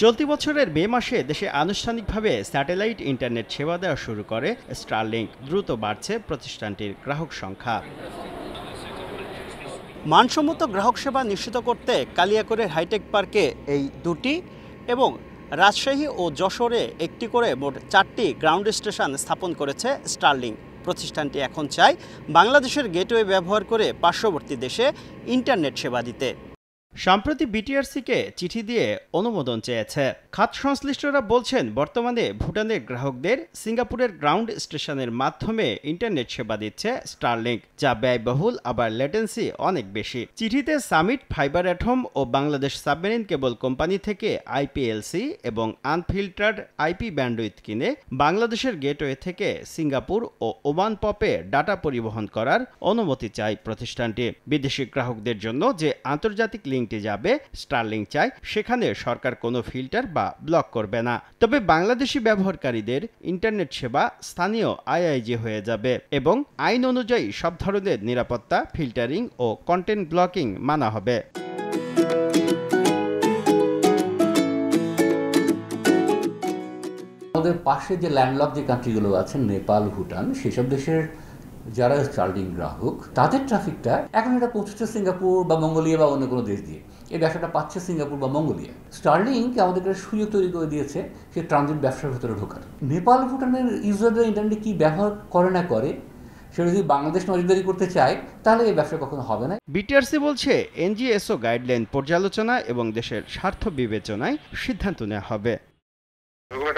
চলতি বছরের মে মাসে দেশে আনুষ্ঠানিকভাবে স্যাটেলাইট ইন্টারনেট সেবা দেওয়া শুরু করে স্টারলিংক। দ্রুত বাড়ছে প্রতিষ্ঠানটির গ্রাহক সংখ্যা। মানসম্মত গ্রাহক সেবা নিশ্চিত করতে কালিয়াকৈরের হাইটেক পার্কে এই দুটি এবং রাজশাহী ও যশোরে একটি করে মোট 4টি গ্রাউন্ড স্টেশন স্থাপন করেছে স্টারলিংক। প্রতিষ্ঠানটি এখন চায় বাংলাদেশের গেটওয়ে ব্যবহার করে পার্শ্ববর্তী দেশে ইন্টারনেট সেবা দিতে। সম্প্রতি বিটিআরসিকে চিঠি দিয়ে অনুমোদন চেয়েছে। খাত সংশ্লিষ্টরা বলছেন, বর্তমানে ভুটানের গ্রাহকদের সিঙ্গাপুরের গ্রাউন্ড স্টেশনের মাধ্যমে ইন্টারনেট সেবা দিচ্ছে স্টারলিংক, যা ব্যয়বহুল আবার লেটেন্সি অনেক বেশি। চিঠিতে সামিট, ফাইবার অ্যাট হোম ও বাংলাদেশ সাবমেরিন কেবল কোম্পানি থেকে আইপিএলসি এবং আনফিল্টার্ড আইপি ব্যান্ডউইথ কিনে বাংলাদেশের গেটওয়ে থেকে সিঙ্গাপুর ও ওমান পপে ডাটা পরিবহন করার অনুমতি চায় প্রতিষ্ঠানটি। বিদেশি গ্রাহকদের জন্য যে আন্তর্জাতিক লিঙ্কটি যাবে, স্টারলিংক চায় সেখানে সরকার কোনো ফিল্টার বা ব্লক করবে না। তবে বাংলাদেশি ব্যবহারকারীদের ইন্টারনেট সেবা স্থানীয় আইআইজি হয়ে যাবে এবং আইন অনুযায়ী সব ধরনের নিরাপত্তা, ফিল্টারিং ও কন্টেন্ট ব্লকিং মানা হবে। আমাদের পাশে যে ল্যান্ডলক যে কান্ট্রিগুলো আছে, নেপাল, ভুটান, সেসব দেশের যারা স্টারলিংক গ্রাহক, তাদের ট্রাফিকটা এখন এটা পৌঁছচ্ছে সিঙ্গাপুর বা মঙ্গোলিয়া বা অন্য কোনো দেশ দিয়ে। এই ব্যবসাটা পাচ্ছে সিঙ্গাপুর বা মঙ্গোলিয়া। স্টারলিংক আমাদেরকে সুযোগ তৈরি করে দিয়েছে সে ট্রানজিট ব্যবসার ভেতরে ঢোকার। নেপাল, ভুটানের ইউজাররা ইন্টারনেটে কী ব্যবহার করে না করে, সেটা যদি বাংলাদেশ নজরদারি করতে চায় তাহলে এই ব্যবসা কখনো হবে না। বিটিআরসি বলছে, এনজিএসও গাইডলাইন পর্যালোচনা এবং দেশের স্বার্থ বিবেচনায় সিদ্ধান্ত নেওয়া হবে।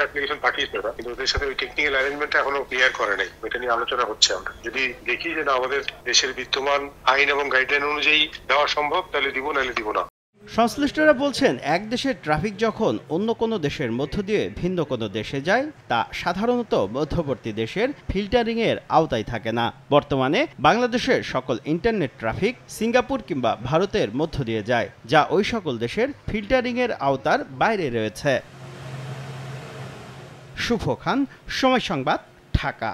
অ্যাপ্লিকেশন পাঠিয়েছে ওরা, কিন্তু ওদের সাথে ওই টেকনিক্যাল অ্যারেঞ্জমেন্টটা এখনো ক্লিয়ার করে নাই। ওইটা নিয়ে আলোচনা হচ্ছে। আমরা যদি দেখি যে না আমাদের দেশের বিদ্যমান আইন এবং গাইডলাইন অনুযায়ী দেওয়া সম্ভব, তাহলে দিব, নাহলে দিব না। সংশ্লিষ্টরা বলছেন, এক দেশের ট্রাফিক যখন অন্য কোনো দেশের মধ্য দিয়ে ভিন্ন কোনো দেশে যায়, তা সাধারণত মধ্যবর্তী দেশের ফিল্টারিংয়ের আওতায় থাকে না। বর্তমানে বাংলাদেশের সকল ইন্টারনেট ট্রাফিক সিঙ্গাপুর কিংবা ভারতের মধ্য দিয়ে যায়, যা ওই সকল দেশের ফিল্টারিংয়ের আওতার বাইরে রয়েছে। শুভ খান, সময় সংবাদ, ঢাকা।